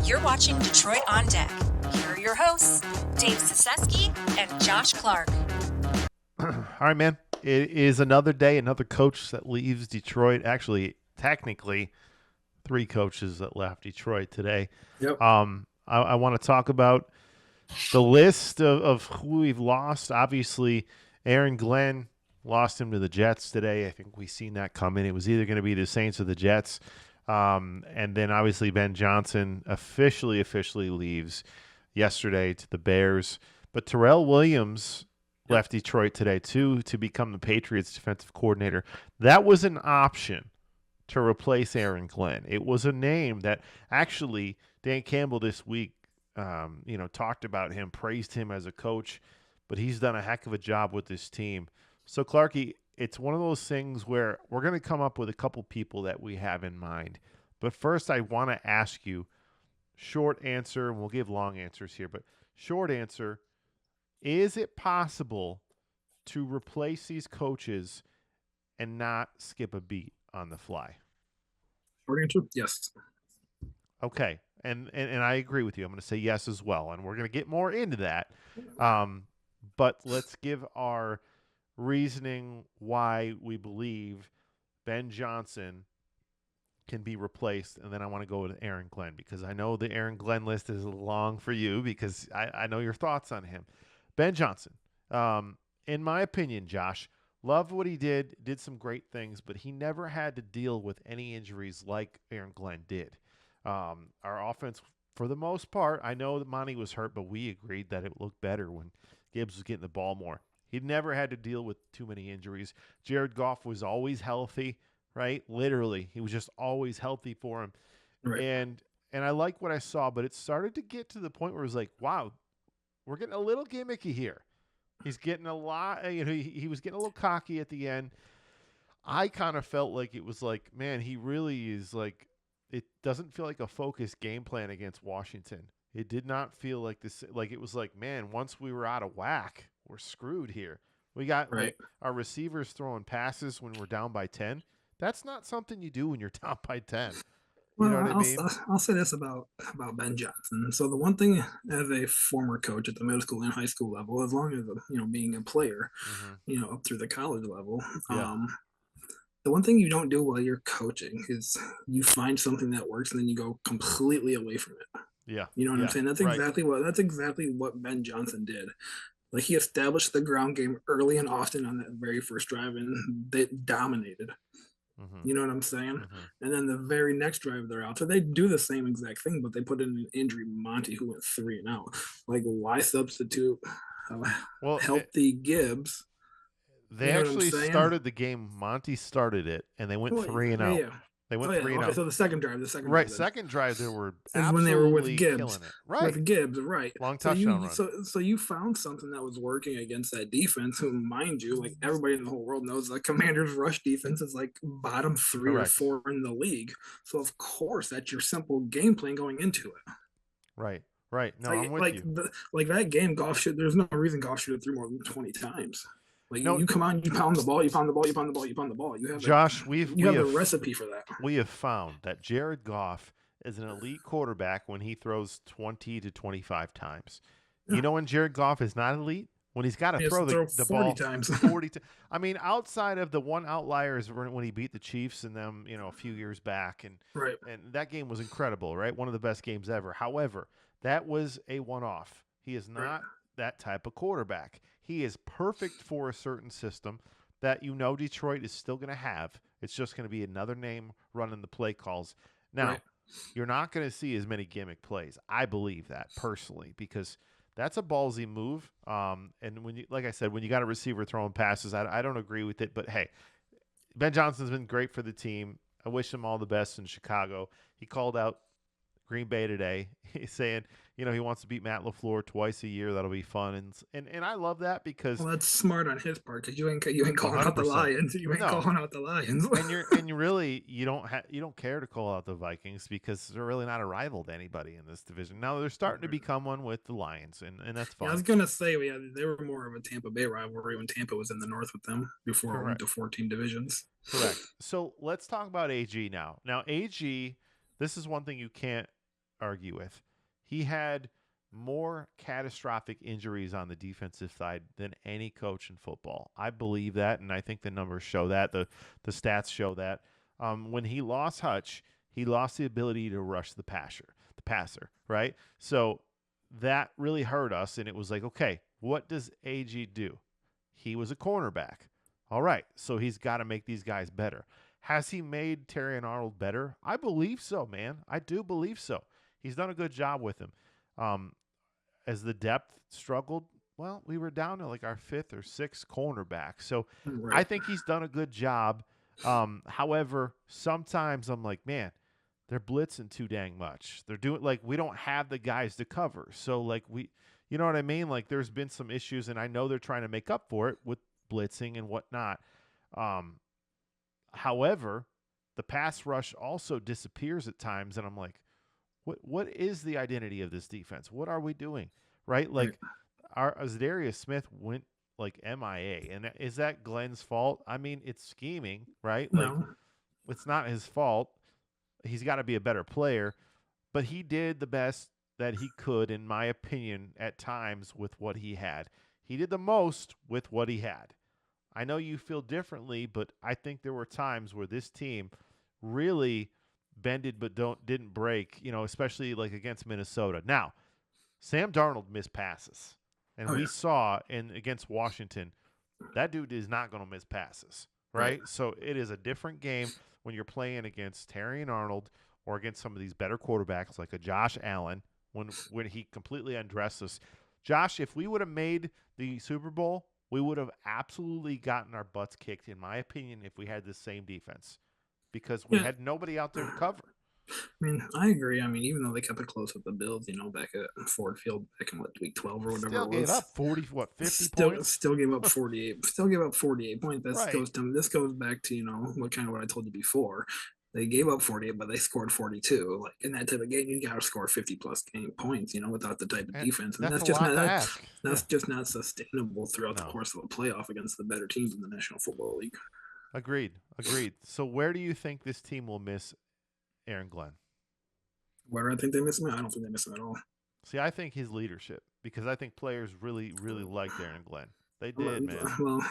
You're watching Detroit on Deck. Here are your hosts, Dave Saseski and Josh Clark. All right, man. It is another day, another coach that leaves Detroit. Actually, technically, three coaches that left Detroit today. Yep. I want to talk about the list of who we've lost. Obviously, Aaron Glenn lost him to the Jets today. I think we've seen that coming. It was either going to be the Saints or the Jets. And then obviously Ben Johnson officially leaves yesterday to the Bears. But Terrell Williams left Detroit today too to become the Patriots defensive coordinator. That was an option to replace Aaron Glenn. It was a name that actually Dan Campbell this week talked about him, praised him as a coach, but he's done a heck of a job with this team. So Clarky, it's one of those things where we're going to come up with a couple people that we have in mind. But first, I want to ask you, short answer, and we'll give long answers here, but short answer, is it possible to replace these coaches and not skip a beat on the fly? Short answer, yes. Okay, and I agree with you. I'm going to say yes as well, and we're going to get more into that. But let's give our reasoning why we believe Ben Johnson can be replaced, and then I want to go with Aaron Glenn because I know the Aaron Glenn list is long for you because I know your thoughts on him. Ben Johnson, in my opinion, Josh, loved what he did some great things, but he never had to deal with any injuries like Aaron Glenn did. Our offense, for the most part, I know that Monty was hurt, but we agreed that it looked better when Gibbs was getting the ball more. He never had to deal with too many injuries. Jared Goff was always healthy, right? Literally, he was just always healthy for him. Right. And I like what I saw, but it started to get to the point where it was like, wow, we're getting a little gimmicky here. He's getting a lot, he was getting a little cocky at the end. I kind of felt like it was like, man, he really is like, it doesn't feel like a focused game plan against Washington. It did not feel like this, like it was like, man, once we were out of whack, we're screwed here. We got like our receivers throwing passes when we're down by 10. That's not something you do when you're down by 10. You know what I mean? I'll say this about Ben Johnson. So the one thing as a former coach at the middle school and high school level, as long as being a player, up through the college level, the one thing you don't do while you're coaching is you find something that works and then you go completely away from it. Yeah. You know what I'm saying? That's exactly what Ben Johnson did. Like he established the ground game early and often on that very first drive, and they dominated. Mm-hmm. You know what I'm saying? Mm-hmm. And then the very next drive they're out. So they do the same exact thing, but they put in an injury Monty who went 3 and out. Like why substitute healthy Gibbs? They actually started the game. Monty started it, and they went 3 and out. Yeah. They went 3 and out. So the second drive, second drive, they were when they were with Gibbs, killing it. Right, with Gibbs, right. Long touchdown run. So you found something that was working against that defense. Who, mind you, like everybody in the whole world knows, the Commanders' rush defense is like bottom 3 or 4 in the league. So of course, that's your simple game plan going into it. Right. No, I'm with you. That game, there's no reason Goff should have threw more than 20 times. Like you come on, you pound the ball. You have the recipe for that. We have found that Jared Goff is an elite quarterback when he throws 20 to 25 times. Yeah. You know when Jared Goff is not elite? When he's got to throw the ball times. 40 times. I mean, outside of the one outlier is when he beat the Chiefs and them, a few years back, and that game was incredible, right? One of the best games ever. However, that was a one-off. He is not that type of quarterback. He is perfect for a certain system that Detroit is still going to have. It's just going to be another name running the play calls. Now, you're not going to see as many gimmick plays. I believe that personally because that's a ballsy move. And when like I said, when you got a receiver throwing passes, I don't agree with it. But hey, Ben Johnson's been great for the team. I wish him all the best in Chicago. He called out Green Bay today. He's saying, he wants to beat Matt LaFleur twice a year. That'll be fun, and I love that because that's smart on his part because you ain't calling 100%. Out the Lions. You ain't calling out the Lions. and you don't care to call out the Vikings because they're really not a rival to anybody in this division. Now they're starting to become one with the Lions, and that's fun. Yeah, I was gonna say they were more of a Tampa Bay rivalry when Tampa was in the North with them before it went to 14 divisions. Correct. So let's talk about AG now. Now AG, this is one thing you can't argue with. He had more catastrophic injuries on the defensive side than any coach in football. I believe that, and I think the numbers show that. The stats show that. When he lost Hutch, he lost the ability to rush the passer, right? So that really hurt us, and it was like, okay, what does AG do? He was a cornerback. All right, so he's got to make these guys better. Has he made Terrion Arnold better? I believe so, man. I do believe so. He's done a good job with him. As the depth struggled, well, we were down to like our 5th or 6th cornerback. So Right. I think he's done a good job. However, sometimes I'm like, man, they're blitzing too dang much. They're doing like we don't have the guys to cover. So like you know what I mean? Like there's been some issues, and I know they're trying to make up for it with blitzing and whatnot. However, the pass rush also disappears at times, and I'm like, what is the identity of this defense? What are we doing? Right? Like our Zadarius Smith went like MIA. And is that Glenn's fault? I mean, it's scheming, right? Like it's not his fault. He's got to be a better player, but he did the best that he could, in my opinion, at times with what he had. He did the most with what he had. I know you feel differently, but I think there were times where this team really bended but didn't break, especially like against Minnesota. Now, Sam Darnold missed passes. And we saw against Washington, that dude is not going to miss passes, right? So it is a different game when you're playing against Terrion Arnold or against some of these better quarterbacks like a Josh Allen when he completely undressed us. Josh, if we would have made the Super Bowl, we would have absolutely gotten our butts kicked, in my opinion, if we had the same defense, because we had nobody out there to cover. I mean, I agree. I mean, even though they kept it close with the Bills, back at Ford Field back in week 12 or whatever still it was. Gave up 50 points? Still gave up 48. Still gave up 48 points. This goes back to, what I told you before. They gave up 48, but they scored 42. Like in that type of game, you got to score 50+ game points, without the type of defense. And that's just not sustainable throughout the course of a playoff against the better teams in the National Football League. Agreed. So where do you think this team will miss Aaron Glenn? Where do I think they miss him? I don't think they miss him at all. See, I think his leadership, because I think players really, really liked Aaron Glenn. They did, man. Well,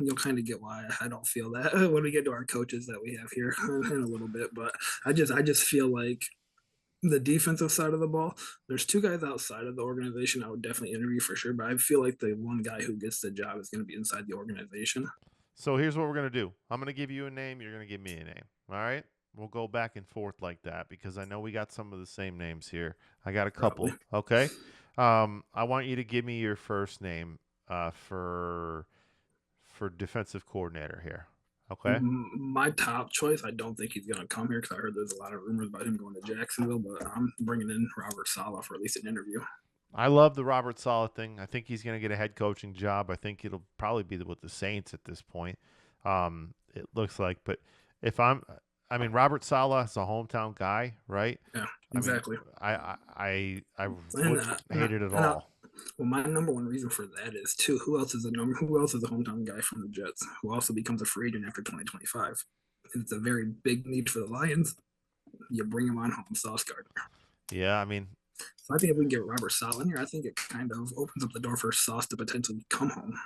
you'll kind of get why I don't feel that when we get to our coaches that we have here in a little bit. But I just feel like the defensive side of the ball, there's 2 guys outside of the organization I would definitely interview for sure. But I feel like the one guy who gets the job is going to be inside the organization. So here's what we're going to do. I'm going to give you a name. You're going to give me a name. All right? We'll go back and forth like that because I know we got some of the same names here. I got a couple. Probably. Okay? I want you to give me your first name for defensive coordinator here. Okay? My top choice, I don't think he's going to come here because I heard there's a lot of rumors about him going to Jacksonville, but I'm bringing in Robert Saleh for at least an interview. I love the Robert Saleh thing. I think he's going to get a head coaching job. I think it'll probably be with the Saints at this point. It looks like. But Robert Saleh is a hometown guy, right? Yeah, exactly. I hated it all. Well, my number one reason for that is too. Who else is a hometown guy from the Jets who also becomes a free agent after 2025? It's a very big need for the Lions. You bring him on home, Sauce Gardner. Yeah, I mean. So I think if we can get Robert Saleh in here, I think it kind of opens up the door for Sauce to potentially come home.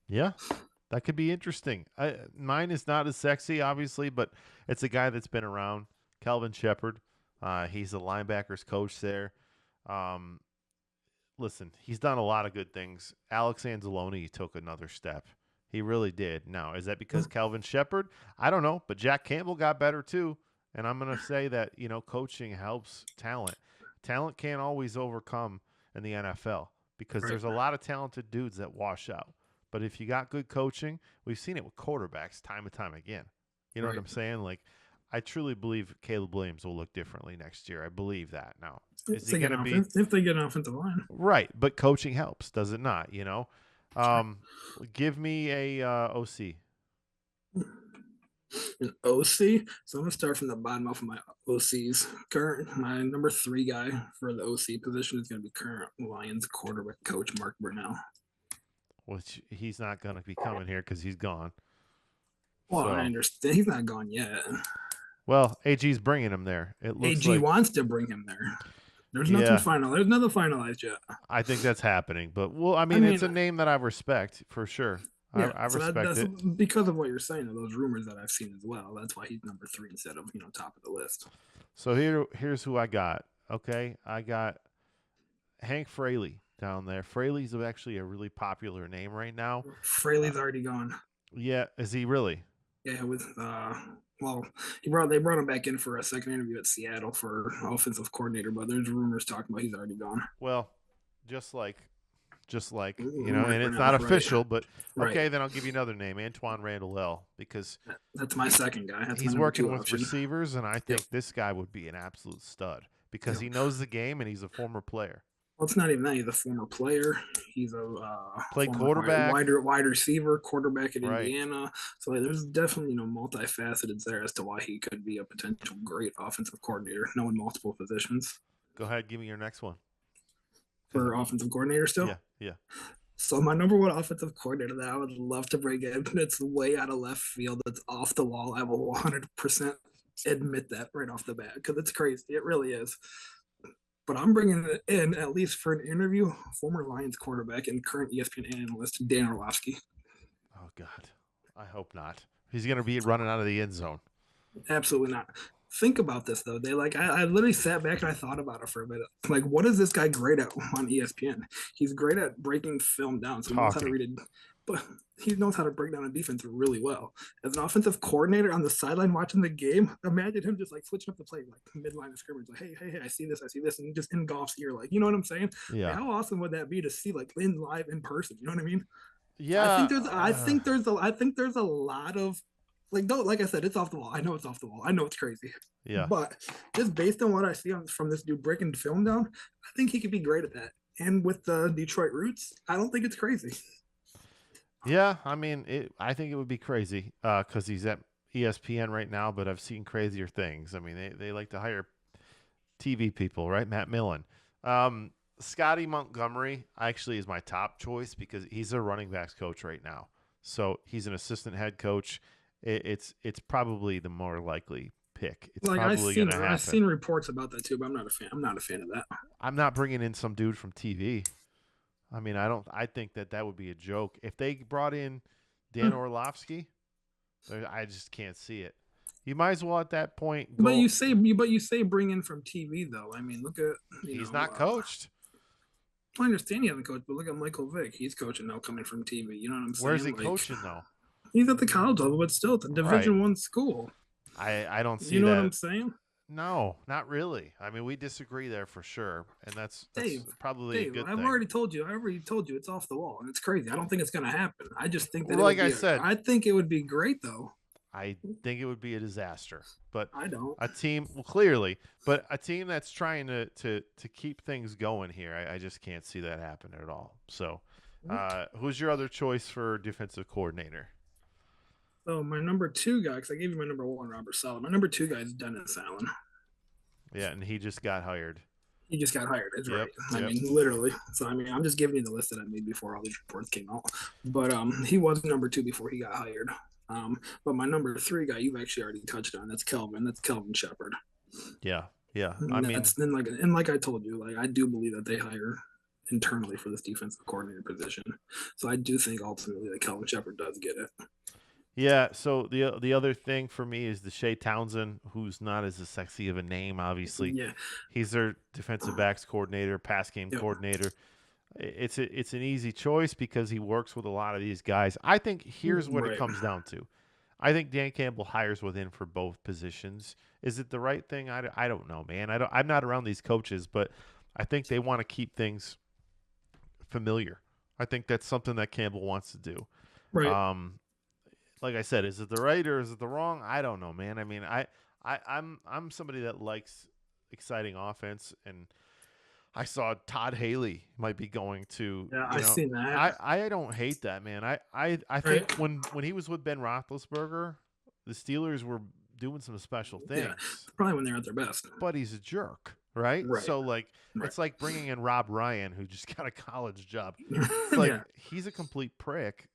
Yeah, that could be interesting. Mine is not as sexy, obviously, but it's a guy that's been around. Kelvin Shepard. He's the linebackers coach there. Listen, he's done a lot of good things. Alex Anzalone took another step. He really did. Now, is that because Kelvin Shepard? I don't know, but Jack Campbell got better too. And I'm going to say that, coaching helps talent. Talent can't always overcome in the NFL because there's a lot of talented dudes that wash out. But if you got good coaching, we've seen it with quarterbacks time and time again. You know what I'm saying? Like, I truly believe Caleb Williams will look differently next year. I believe that. Now, is he going to be if they get an offensive line? Right, but coaching helps, does it not? Give me a OC. An OC. So I'm gonna start from the bottom off of my OCs. My number 3 guy for the OC position is gonna be current Lions quarterback coach Mark Brunell. Which he's not gonna be coming here because he's gone. Well, I understand he's not gone yet. Well, AG's bringing him there. It looks AG wants to bring him there. There's nothing Yeah, final. There's nothing finalized yet. I think that's happening. But well, I I mean, it's mean, a name that I respect for sure. yeah. I So respect that's it. because of what you're saying of those rumors that I've seen as well. That's why he's number 3 instead of top of the list. So here's who I got. Okay, I got Hank Fraley down there. Fraley's actually a really popular name right now. Fraley's already gone. Yeah, is he really? Yeah, with well, they brought him back in for a second interview at Seattle for offensive coordinator, but there's rumors talking about he's already gone. Well, just like and it's Right, not right, official, but right. okay, then I'll give you another name, Antoine Randall L, because That's my second guy. That's he's my number 2 working with option. receivers, and I think this guy would be an absolute stud because he knows the game and he's a former player. Well, it's not even that. He's a former player. He's a Played quarterback, wide receiver, quarterback at right. Indiana. So there's definitely multifaceted there as to why he could be a potential great offensive coordinator, knowing multiple positions. Go ahead, give me your next one. For offensive coordinator still? Yeah. So my number 1 offensive coordinator that I would love to bring in, that's way out of left field, that's off the wall. I will 100% admit that right off the bat because it's crazy. It really is. But I'm bringing it in, at least for an interview, former Lions quarterback and current ESPN analyst, Dan Orlovsky. Oh, God. I hope not. He's going to be running out of the end zone. Absolutely not. Think about this, though. I literally sat back and I thought about it for a minute. Like, what is this guy great at on ESPN? He's great at breaking film down, so he knows how to read it. But he knows how to break down a defense really well. As an offensive coordinator on the sideline watching the game, imagine him just like switching up the play, like midline of scrimmage, like, hey, I see this, and he just engulfs ear, like, you know what I'm saying? Yeah. Like, how awesome would that be to see like live in person? You know what I mean? Yeah. I think there's a lot of like I said, it's off the wall. I know it's off the wall. I know it's crazy. Yeah. But just based on what I see from this dude breaking film down, I think he could be great at that. And with the Detroit roots, I don't think it's crazy. Yeah, I mean, I think it would be crazy because he's at ESPN right now, but I've seen crazier things. I mean, they like to hire TV people, right? Matt Millen. Scotty Montgomery actually is my top choice because he's a running backs coach right now. So he's an assistant head coach. It's probably the more likely pick. It's probably going to happen. I've seen reports about that too, but I'm not a fan. I'm not a fan of that. I'm not bringing in some dude from TV. I mean, I think that would be a joke. If they brought in Dan Orlovsky, I just can't see it. You might as well at that point go. But you say bring in from TV though. I mean, look at he's not coached. I understand he hasn't coached, but look at Michael Vick. He's coaching now, coming from TV. You know what I'm saying? Where's he coaching though? He's at the college level, but still, it's a Division I school. I don't see that. You know what I'm saying? No, not really. I mean, we disagree there for sure, and that's probably a good thing. I've already told you it's off the wall, and it's crazy. I don't think it's going to happen. I just think that I think it would be great, though. I think it would be a disaster, but I don't. A team, clearly, but a team that's trying to keep things going here, I just can't see that happen at all. So, who's your other choice for defensive coordinator? So my number 2 guy, because I gave you my number 1, Robert Saleh. My number 2 guy is Dennis Allen. Yeah, and he just got hired. He just got hired. That's right. I mean, literally. So I mean, I'm just giving you the list that I made before all these reports came out. But he was number 2 before he got hired. But my number 3 guy, you've actually already touched on. That's Kelvin. That's Kelvin Shepard. Yeah. Like I told you, like I do believe that they hire internally for this defensive coordinator position. So I do think ultimately that Kelvin Shepard does get it. Yeah, so the other thing for me is the Shea Townsend, who's not as sexy of a name, obviously. Yeah. He's their defensive backs coordinator, pass game coordinator. It's an easy choice because he works with a lot of these guys. I think here's what it comes down to. I think Dan Campbell hires within for both positions. Is it the right thing? I don't know, man. I'm not around these coaches, but I think they want to keep things familiar. I think that's something that Campbell wants to do. Right. Like I said, is it the right or is it the wrong? I don't know, man. I mean, I'm somebody that likes exciting offense, and I saw Todd Haley might be going to. Yeah, I've seen that. I don't hate that, man. I think when he was with Ben Roethlisberger, the Steelers were doing some special things. Yeah, probably when they're at their best. But he's a jerk, right? So it's like bringing in Rob Ryan, who just got a college job. It's like he's a complete prick,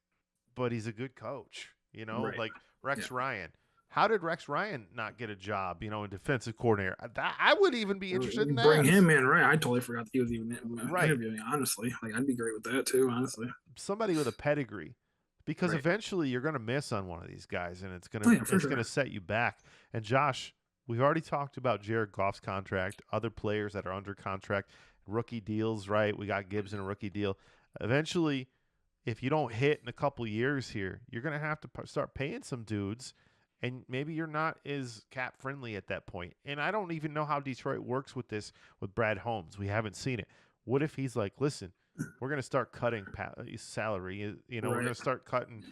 but he's a good coach. You know, like Rex Ryan. How did Rex Ryan not get a job, in defensive coordinator? I would even be interested in Bring that. him in, right? I totally forgot that he was even Right. interviewing. Honestly, like I'd be great with that too. Honestly, somebody with a pedigree, because Right. eventually you're going to miss on one of these guys, and it's going Oh, to yeah, for it's going sure. to set you back. And Josh, we've already talked about Jared Goff's contract, other players that are under contract, rookie deals. Right, we got Gibbs in a rookie deal. Eventually, if you don't hit in a couple years here, you're going to have to start paying some dudes, and maybe you're not as cap friendly at that point. And I don't even know how Detroit works with this with Brad Holmes. We haven't seen it. What if he's like, listen, we're going to start cutting salary. We're going to Right. start cutting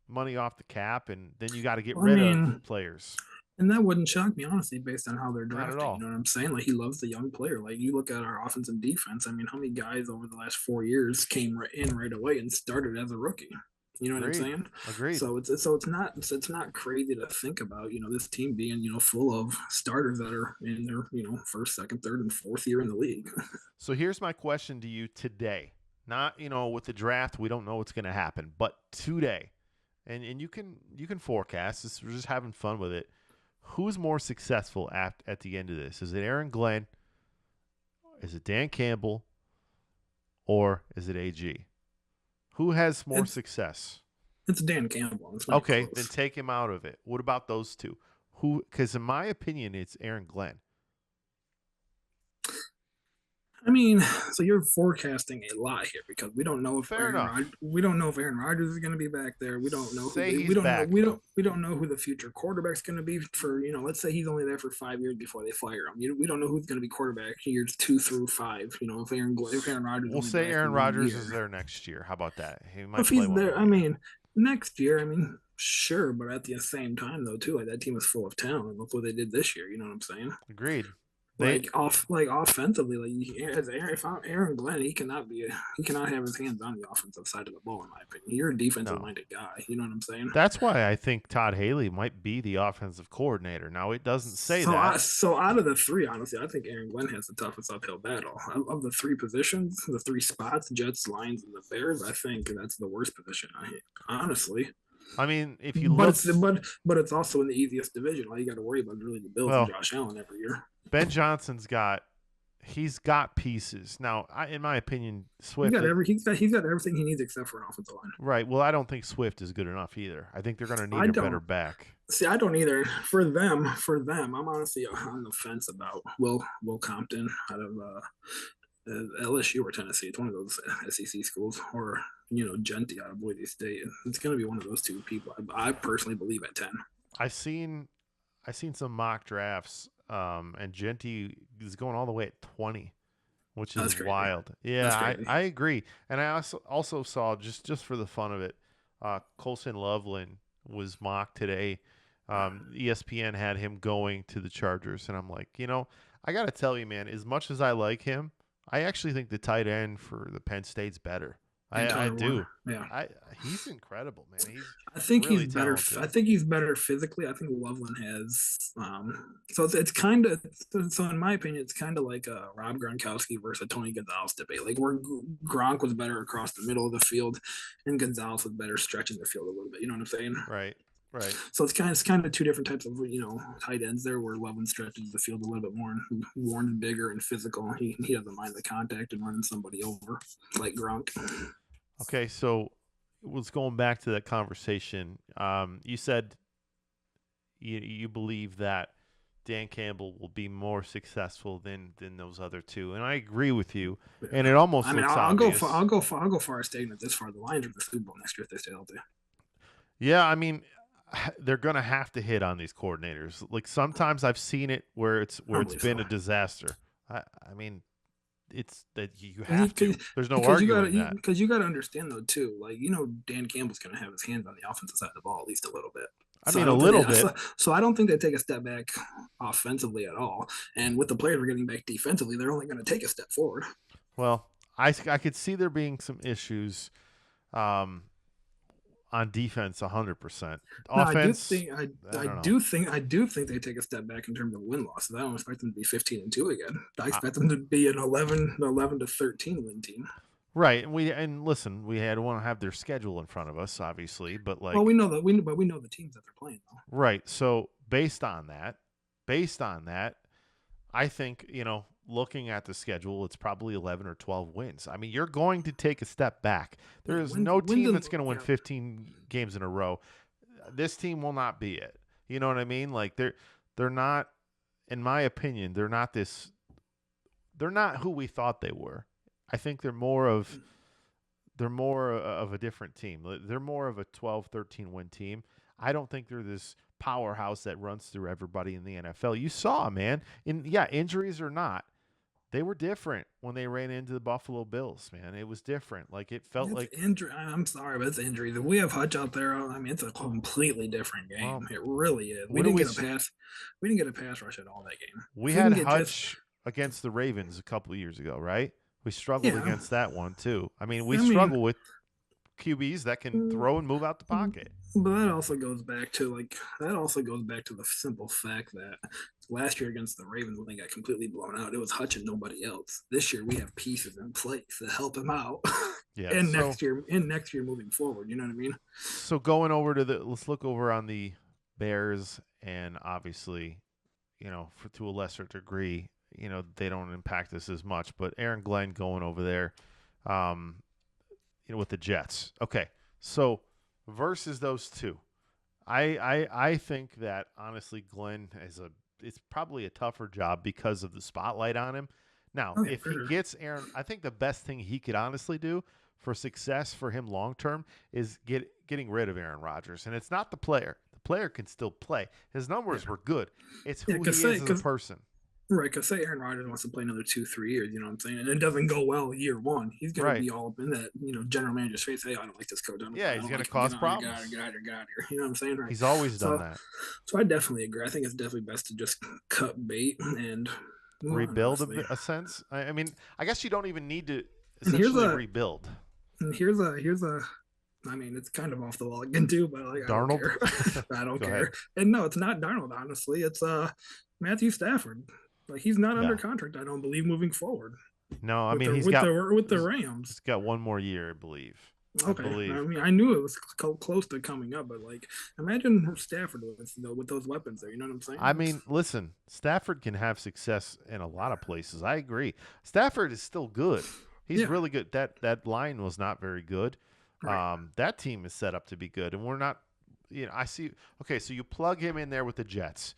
money off the cap, and then you got to get Well, I rid mean, of players. and that wouldn't shock me, honestly, based on how they're Not at drafting. all. You know what I'm saying? Like he loves the young player. Like you look at our offense and defense. I mean, how many guys over the last 4 years came right away and started as a rookie? You know what I'm saying? Agreed. So it's not crazy to think about, this team being, full of starters that are in their, first, second, third, and fourth year in the league. So here's my question to you today. Not, with the draft, we don't know what's going to happen, but today, and you can forecast. We're just having fun with it. Who's more successful at the end of this? Is it Aaron Glenn? Is it Dan Campbell? Or is it AG? Who has more success? It's Dan Campbell. Okay, then take him out of it. What about those two? Because in my opinion, it's Aaron Glenn. I mean, so you're forecasting a lot here because we don't know if Aaron Rodgers is going to be back there. We don't know. We don't know who the future quarterback's going to be for. Let's say he's only there for 5 years before they fire him. We don't know who's going to be quarterback years 2 through 5. If Aaron Rodgers. We'll say Aaron Rodgers is there next year. How about that? He might if he's there, I mean, next year, I mean, sure, but at the same time though, too, like that team is full of talent. Look what they did this year. You know what I'm saying? Agreed. Offensively, if I'm Aaron Glenn, he cannot have his hands on the offensive side of the ball, in my opinion. You're a defensive-minded guy. You know what I'm saying? That's why I think Todd Haley might be the offensive coordinator. Now, it doesn't say that. So out of the three, honestly, I think Aaron Glenn has the toughest uphill battle. Of the three positions, the three spots, Jets, Lions, and the Bears, I think that's the worst position. Honestly. I mean, if you look, but it's also in the easiest division. All you got to worry about is really the Bills and Josh Allen every year. Ben Johnson's got pieces. Now, in my opinion, Swift he's got everything he needs except for an offensive line. Right. Well, I don't think Swift is good enough either. I think they're going to need a better back. See, I don't either. For them, I'm honestly on the fence about Will Compton out of LSU or Tennessee. It's one of those SEC schools, or Genty out of Boise State. It's going to be one of those two people. I personally believe at 10. I've seen some mock drafts, and Genty is going all the way at 20, which is wild. Yeah, I agree. And I also saw just for the fun of it, Colson Loveland was mocked today. ESPN had him going to the Chargers, and I'm like, I got to tell you, man, as much as I like him, I actually think the tight end for the Penn State's better. I do. Yeah. He's incredible, man. I think really he's better. Talented. I think he's better physically. I think Loveland has. So it's kind of. So in my opinion, it's kind of like a Rob Gronkowski versus a Tony Gonzalez debate. Like where Gronk was better across the middle of the field, and Gonzalez was better stretching the field a little bit. You know what I'm saying? Right. So it's kind of two different types of tight ends there, where Loveland stretches the field a little bit more, and Warren's bigger and physical. He doesn't mind the contact and running somebody over like Gronk. Okay, so was going back to that conversation. You said you believe that Dan Campbell will be more successful than those other two, and I agree with you. And it almost I'll go far as stating that this far the Lions are the Super Bowl next year if they stay healthy. Yeah, I mean, they're gonna have to hit on these coordinators. Like sometimes I've seen it where it's been a disaster. I mean, it's that you have to. There's no arguing that. Because you got to understand though too, like Dan Campbell's going to have his hands on the offensive side of the ball at least a little bit. A little bit. So I don't think they take a step back offensively at all. And with the players we're getting back defensively, they're only going to take a step forward. Well, I could see there being some issues on defense 100%. Offense, I do think they take a step back in terms of win losses. I don't expect them to be 15-2 again. I expect them to be an 11 to 13 win team. Right, and listen, we had want to have their schedule in front of us, obviously, but Well, like, we know that we know the teams that they're playing though. right. So based on that, I think looking at the schedule, it's probably 11 or 12 wins. I mean, you're going to take a step back. There Yeah, is no wins team and that's going to win 15 games in a row. This team will not be it. You know what I mean? Like they're not, in my opinion, they're not this. They're not who we thought they were. I think they're more of a different team. They're more of a 12, 13 win team. I don't think they're this powerhouse that runs through everybody in the NFL. You saw, man. Injuries or not, they were different when they ran into the Buffalo Bills, man. It was different. Like it felt like injury. I'm sorry, but it's injury. That we have Hutch out there. I mean, it's a completely different game. well, It really is. We what do didn't we get a pass. We didn't get a pass rush at all that game. we If had can get Hutch against the Ravens a couple of years ago, right? We struggled Yeah. against that one too. I mean, we struggle with QBs that can throw and move out the pocket. But that also goes back to the simple fact that last year against the Ravens when they got completely blown out, it was Hutch and nobody else. This year we have pieces in place to help him out. Yeah. and next year moving forward, you know what I mean? So going over to let's look over on the Bears, and obviously, to a lesser degree, they don't impact us as much. But Aaron Glenn going over there, with the Jets. Okay, so versus those two, I think that honestly, Glenn it's probably a tougher job because of the spotlight on him. Now, if he gets Aaron, I think the best thing he could honestly do for success for him long term is getting rid of Aaron Rodgers, and it's not the player. The player can still play. His numbers were good. It's who he is as a person. Right, because say Aaron Rodgers wants to play another 2-3 years, you know what I'm saying, and it doesn't go well year one, he's going to be all up in that, general manager's face. Hey, I don't like this coach. He's going to cause problems. Get out of here. You know what I'm saying? Right. He's always done that. So I definitely agree. I think it's definitely best to just cut bait and rebuild a sense. I mean, I guess you don't even need to essentially rebuild. And here's a. I mean, it's kind of off the wall again too, but like Darnold. I don't care. And no, it's not Darnold. Honestly, it's Matthew Stafford. Like he's not under contract, I don't believe, moving forward. No, I mean with the Rams. He's got one more year, I believe. Okay, I mean, I knew it was close to coming up, but like, imagine Stafford with those weapons there. You know what I'm saying? I mean, listen, Stafford can have success in a lot of places. I agree. Stafford is still good. He's really good. That line was not very good. Right. That team is set up to be good, and we're not. I see. Okay, so you plug him in there with the Jets.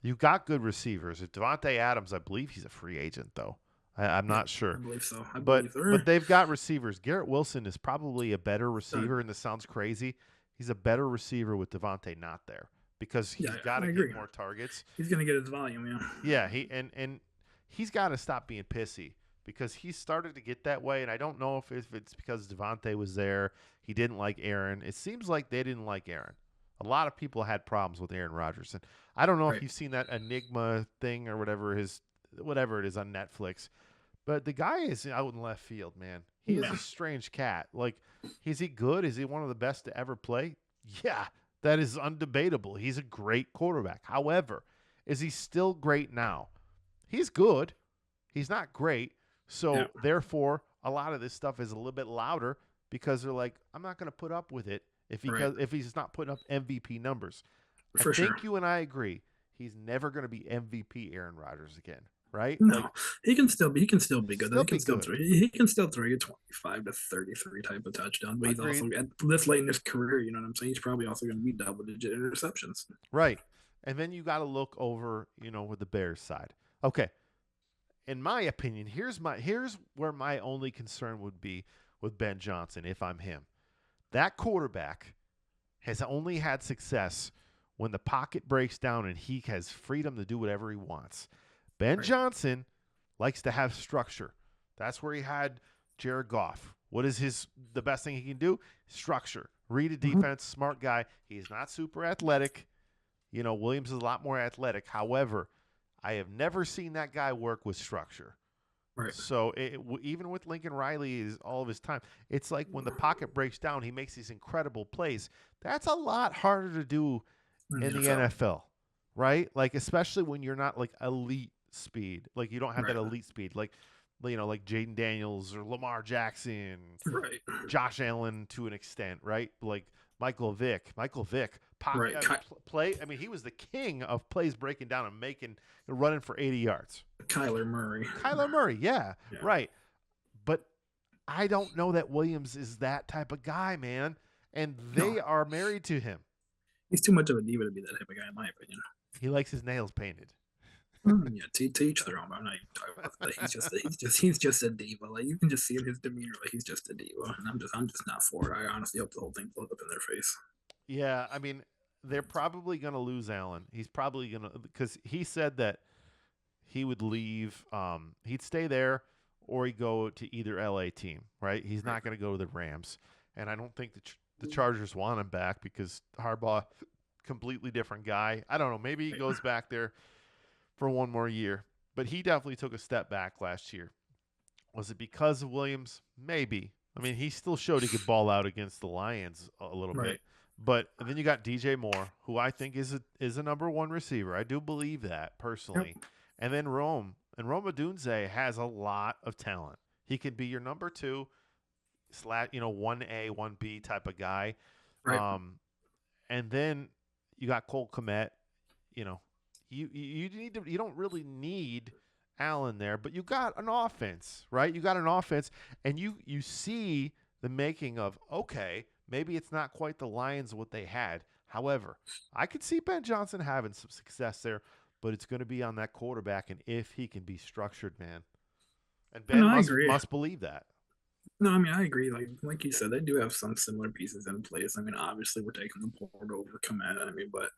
You got good receivers. Devontae Adams, I believe he's a free agent, though. I'm not sure. I believe so. But they've got receivers. Garrett Wilson is probably a better receiver, and this sounds crazy. He's a better receiver with Devontae not there because he's got to get more targets. He's going to get his volume, yeah. And he's got to stop being pissy because he started to get that way, and I don't know if it's because Devontae was there. He didn't like Aaron. It seems like they didn't like Aaron. A lot of people had problems with Aaron Rodgers, and I don't know if you've seen that Enigma thing or whatever it is on Netflix, but the guy is out in left field, man. He is a strange cat. Like, is he good? Is he one of the best to ever play? Yeah, that is undebatable. He's a great quarterback. However, is he still great now? He's good. He's not great. So, therefore, a lot of this stuff is a little bit louder because they're like, I'm not going to put up with it if he's not putting up MVP numbers. I think you and I agree. He's never going to be MVP Aaron Rodgers again, right? No, he can still be good. He can still throw you 25 to 33 type of touchdown. But he's also at this late in his career, you know what I'm saying? He's probably also going to be double-digit interceptions. Right. And then you got to look over, with the Bears side. Okay. In my opinion, here's where my only concern would be with Ben Johnson if I'm him. That quarterback has only had success when the pocket breaks down and he has freedom to do whatever he wants. Ben Johnson likes to have structure. That's where he had Jared Goff. What is the best thing he can do? Structure. Read a defense, smart guy. He's not super athletic. Williams is a lot more athletic. However, I have never seen that guy work with structure. Right. So even with Lincoln Riley all of his time, it's like when the pocket breaks down, he makes these incredible plays. That's a lot harder to do in the NFL, right? Like especially when you're not like elite speed, like you don't have that elite speed. Like like Jaden Daniels or Lamar Jackson, Right. Josh Allen to an extent, right? Like Michael Vick, Right. play. I mean, he was the king of plays breaking down and running for 80 yards. Kyler Murray. Kyler Murray, yeah, right. But I don't know that Williams is that type of guy, man. And they are married to him. He's too much of a diva to be that type of guy, in my opinion. He likes his nails painted. Yeah, to each their own. I'm not even talking about that. He's just a diva. Like you can just see in his demeanor, like he's just a diva, and I'm just not for it. I honestly hope the whole thing blows up in their face. Yeah, I mean, they're probably going to lose Allen. He's probably going to, because he said that he would leave. He'd stay there, or he'd go to either LA team. Right? He's not going to go to the Rams, and I don't think the Chargers want him back because Harbaugh, completely different guy. I don't know. Maybe he goes back there for one more year, but he definitely took a step back last year. Was it because of Williams? Maybe. I mean, he still showed he could ball out against the Lions a little bit. But then you got DJ Moore, who I think is a number one receiver. I do believe that personally. Yep. And then Rome Odunze has a lot of talent. He could be your number 2 / 1A, 1B type of guy. Right. And then you got Cole Kmet. You don't really need Allen there, but you got an offense, right? You got an offense, and you see the making of, okay, maybe it's not quite the Lions what they had. However, I could see Ben Johnson having some success there, but it's going to be on that quarterback and if he can be structured, man. And Ben must believe that. No, I mean I agree. Like you said, they do have some similar pieces in place. I mean, obviously we're taking the board over Komet. I mean, but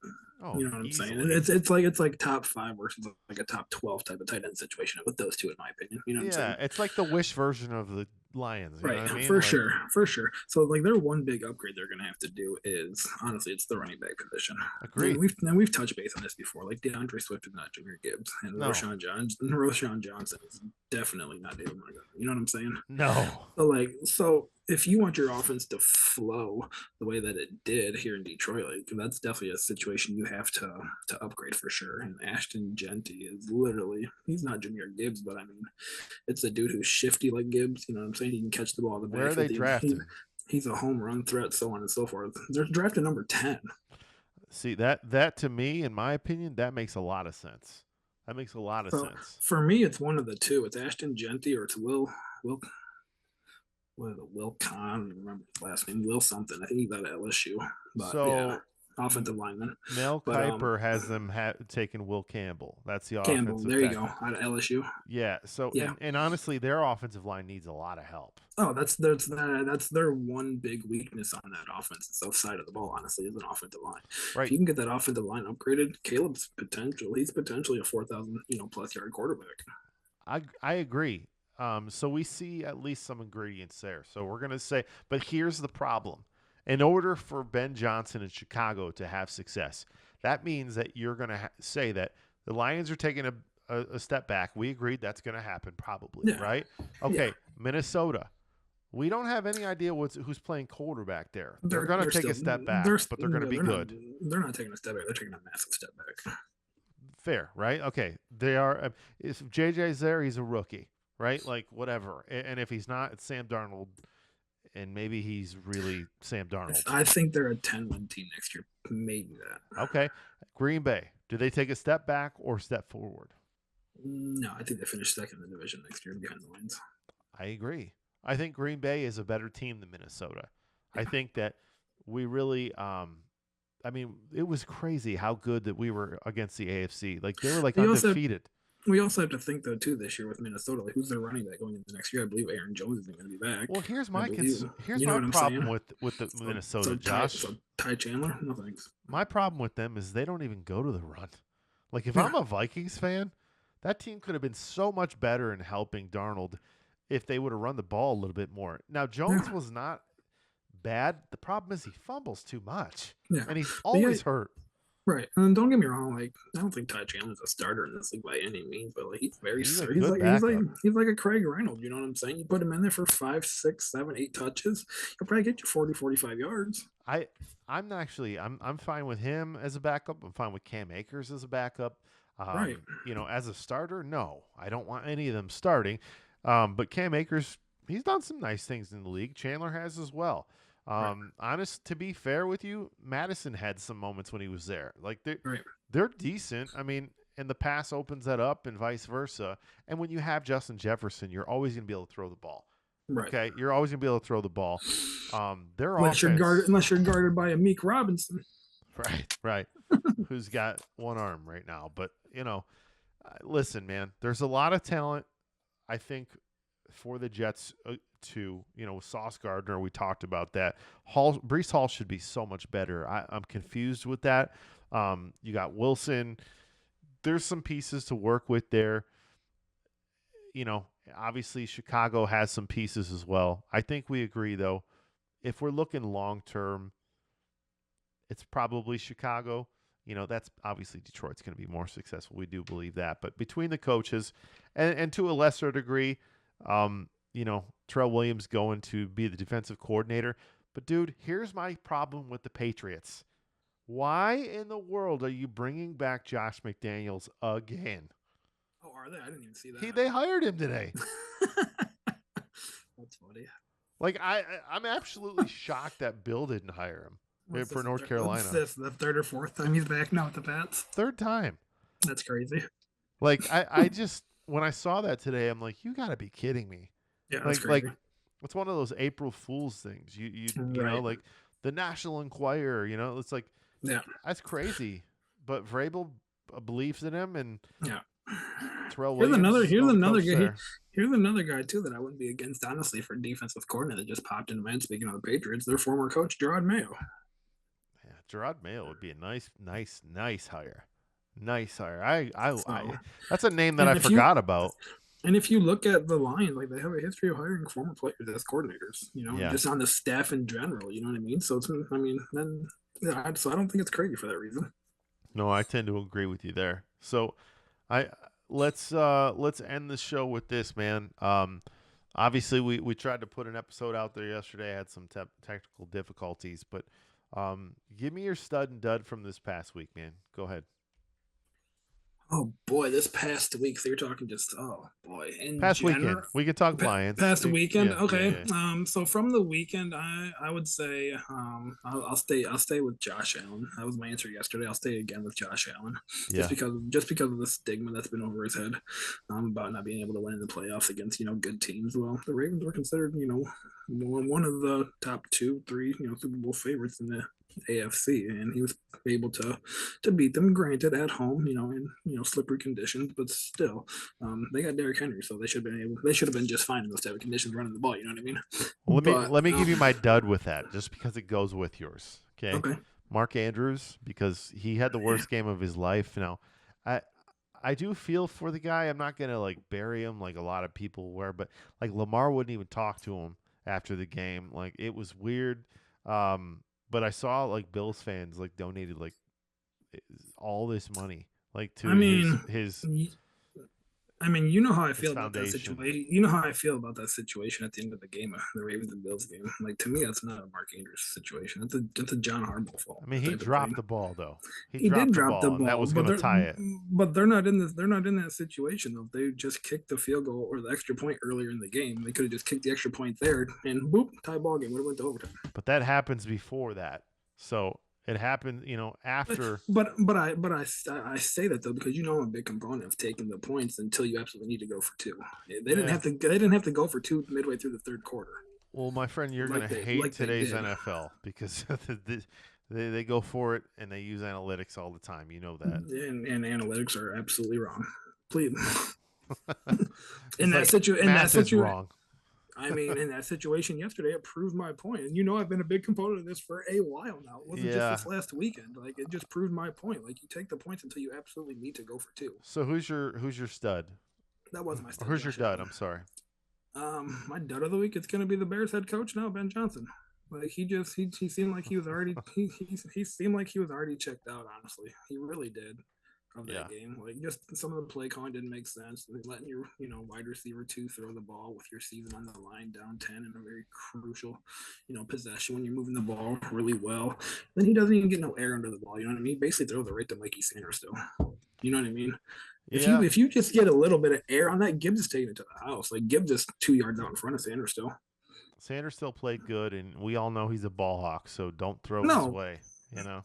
you know what I'm saying? It's like top 5 versus like a top 12 type of tight end situation with those two, in my opinion. You know what I'm saying? Yeah, it's like the wish version of the Lions. You know what I mean? For sure. So like their one big upgrade they're gonna have to do is honestly it's the running back position. Agreed. We've touched base on this before. Like DeAndre Swift is not Jahmyr Gibbs, and Roschon Johnson is definitely not David Montgomery. You know what I'm saying? No. So if you want your offense to flow the way that it did here in Detroit, like that's definitely a situation you have to upgrade for sure. And Ashton Jeanty is literally, he's not Jahmyr Gibbs, but I mean, it's a dude who's shifty like Gibbs. You know what I'm saying? He can catch the ball in the back. Where are they drafted? He's a home run threat, so on and so forth. They're drafted number 10. See, that to me, in my opinion, that makes a lot of sense. That makes a lot of sense. For me, it's one of the two. It's Ashton Jeanty or it's Will Khan, I don't remember his last name, Will something. I think he's out of LSU. But offensive lineman. Mel Kiper has them taken Will Campbell. That's the offensive Campbell. There you go, out of LSU. Yeah. So and honestly, their offensive line needs a lot of help. Oh, that's their one big weakness on that offense. The south side of the ball, honestly, is an offensive line. Right. If you can get that offensive line upgraded, Caleb's potential. He's potentially a 4,000 plus yard quarterback. I agree. So we see at least some ingredients there. So we're going to say, but here's the problem. In order for Ben Johnson in Chicago to have success, that means that you're going to say that the Lions are taking a step back. We agreed that's going to happen probably, right? Okay, Minnesota. We don't have any idea who's playing quarterback there. They're going to take a step back, but they're going to be good. They're not taking a step back. They're taking a massive step back. Fair, right? Okay. They are. If JJ's there, he's a rookie. Right? Like, whatever. And if he's not, it's Sam Darnold. And maybe he's really Sam Darnold. I think they're a 10-win team next year. Maybe that. Okay. Green Bay. Do they take a step back or step forward? No, I think they finish second in the division next year behind the Lions. I agree. I think Green Bay is a better team than Minnesota. Yeah. I think that we really I mean, it was crazy how good that we were against the AFC. Like, they were like undefeated. We also have to think, though, too, this year with Minnesota, like who's their running back going into next year? I believe Aaron Jones isn't going to be back. Well, here's my problem with the Minnesota, Josh. So Ty Chandler? No thanks. My problem with them is they don't even go to the run. Like, if I'm a Vikings fan, that team could have been so much better in helping Darnold if they would have run the ball a little bit more. Now, Jones was not bad. The problem is he fumbles too much. Yeah. And he's always hurt. Right, and don't get me wrong. Like, I don't think Ty Chandler's a starter in this league by any means, but like he's like a Craig Reynolds. You know what I'm saying? You put him in there for 5, 6, 7, 8 touches, he'll probably get you 40, 45 yards. I'm fine with him as a backup. I'm fine with Cam Akers as a backup. Right. You know, as a starter, no, I don't want any of them starting. But Cam Akers, he's done some nice things in the league. Chandler has as well. To be fair with you, Madison had some moments when he was there. Like they're decent. I mean, and the pass opens that up and vice versa. And when you have Justin Jefferson, you're always going to be able to throw the ball. Right. Okay, you're always going to be able to throw the ball. Unless you're guarded by a Meek Robinson. Right. Who's got one arm right now. But, listen, man, there's a lot of talent, I think, for the Jets too. Sauce Gardner, we talked about that. Breece Hall should be so much better. I'm confused with that. You got Wilson. There's some pieces to work with there. Obviously Chicago has some pieces as well. I think we agree, though, if we're looking long-term, it's probably Chicago. That's obviously Detroit's going to be more successful. We do believe that. But between the coaches and to a lesser degree, Terrell Williams going to be the defensive coordinator. But, dude, here's my problem with the Patriots. Why in the world are you bringing back Josh McDaniels again? Oh, are they? I didn't even see that. They hired him today. That's funny. Like, I'm absolutely shocked that Bill didn't hire him for North Carolina. What's this, the third or fourth time he's back now with the Pats? Third time. That's crazy. Like, I just, when I saw that today, I'm like, you got to be kidding me. Yeah, that's crazy. Like, it's one of those April Fool's things. You know, like the National Enquirer, it's like, yeah, that's crazy. But Vrabel believes in him, and yeah. Terrell Williams. Here's another guy too that I wouldn't be against, honestly, for defensive coordinator that just popped into mind. Speaking of the Patriots, their former coach Gerard Mayo. Yeah, Gerard Mayo would be a nice hire. Nice hire. That's a name that I forgot about. And if you look at the line, like they have a history of hiring former players as coordinators, just on the staff in general. You know what I mean? So so I don't think it's crazy for that reason. No, I tend to agree with you there. So, let's end the show with this, man. Obviously we tried to put an episode out there yesterday. I had some technical difficulties, but give me your stud and dud from this past week, man. Go ahead. Oh boy, this past week, so you're talking just weekend. We can talk Lions. Past weekend, yeah, okay. Yeah. So from the weekend, I would say I'll stay with Josh Allen. That was my answer yesterday. I'll stay again with Josh Allen, just because of the stigma that's been over his head about not being able to win in the playoffs against good teams. Well, the Ravens were considered one of the top 2-3 Super Bowl favorites in the AFC, and he was able to beat them, granted at home, in slippery conditions, but still, they got Derrick Henry, so they should have been just fine in those type of conditions running the ball. You know what I mean? Well, let me give you my dud with that, just because it goes with yours. Okay. Mark Andrews, because he had the worst game of his life. I do feel for the guy. I'm not gonna bury him like a lot of people were, but Lamar wouldn't even talk to him after the game. It was weird. But I saw Bills fans donated all this money to his. You know how I feel about that situation. You know how I feel about that situation at the end of the game, the Ravens and Bills game. To me, that's not a Mark Andrews situation. That's a John Harbaugh fault. He dropped the ball though. He did drop the ball. That was going to tie it. But they're not in this. They're not in that situation though. They just kicked the field goal or the extra point earlier in the game. They could have just kicked the extra point there and boop, tie ball game. Would have went to overtime. But that happens before that. So. It happened, after. But I say that though because I'm a big component of taking the points until you absolutely need to go for two. They didn't have to go for two midway through the third quarter. Well, my friend, you're going to hate today's NFL because they go for it and they use analytics all the time. You know that. And analytics are absolutely wrong. Please. in that situation, wrong. In that situation yesterday, it proved my point. And I've been a big component of this for a while now. It wasn't just this last weekend. It just proved my point. You take the points until you absolutely need to go for two. So who's your stud? That was my stud. Who's your dud? I'm sorry. My dud of the week, it's going to be the Bears head coach now, Ben Johnson. He seemed like he was already he seemed like he was already checked out. Honestly, he really did. Of that game, just some of the play calling didn't make sense. Letting your wide receiver 2 throw the ball with your season on the line, down 10 in a very crucial possession when you're moving the ball really well. Then he doesn't even get no air under the ball. You know what I mean? He basically throws it right to Mikey Sanders still. You know what I mean? If you just get a little bit of air on that, Gibbs is taking it to the house. Like Gibbs is 2 yards out in front of Sanders still. Sanders still played good, and we all know he's a ball hawk, so don't throw his way.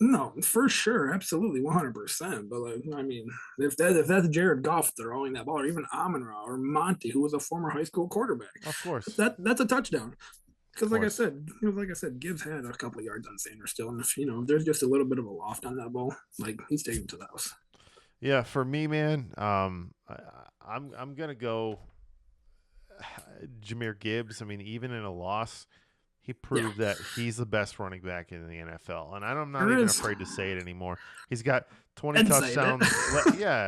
No, for sure, absolutely, 100%. But like, I mean, if that's Jared Goff throwing that ball, or even Amon-Ra or Monty, who was a former high school quarterback, of course, that's a touchdown. Because like I said, Gibbs had a couple of yards on Sanders still, and if there's just a little bit of a loft on that ball, like he's taking it to the house. Yeah, for me, man, I'm gonna go Jahmyr Gibbs. I mean, even in a loss, he proved that he's the best running back in the NFL, and I'm not even afraid to say it anymore. He's got 20 touchdowns.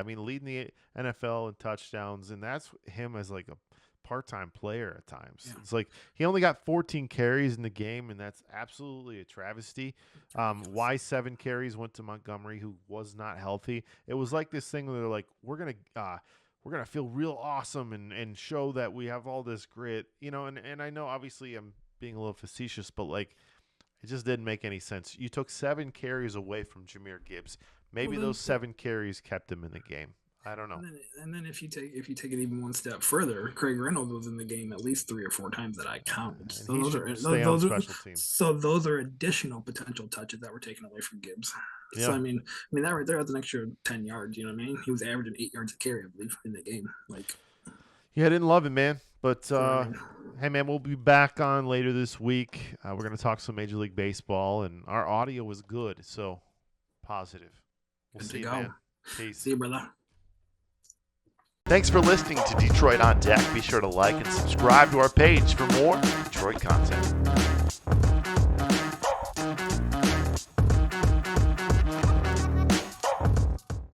Leading the NFL in touchdowns, and that's him as like a part-time player at times. Yeah. It's like he only got 14 carries in the game, and that's absolutely a travesty. Why 7 carries went to Montgomery, who was not healthy? It was like this thing where they're like, we're gonna feel real awesome and show that we have all this grit, and I know obviously I'm being a little facetious, but like it just didn't make any sense. You took 7 carries away from Jahmyr Gibbs. Maybe those 7 carries kept him in the game. I don't know. And then if you take it even one step further, Craig Reynolds was in the game at least 3 or 4 times that I counted. So those are additional potential touches that were taken away from Gibbs. Yeah. So I mean that right there, that's an extra 10 yards. You know what I mean? He was averaging 8 yards a carry, I believe, in the game. Like, yeah, I didn't love it, man. But hey, man, we'll be back on later this week. We're gonna talk some Major League Baseball, and our audio was good, so positive. We'll see you, man. Peace. See you, brother. Thanks for listening to Detroit on Deck. Be sure to like and subscribe to our page for more Detroit content.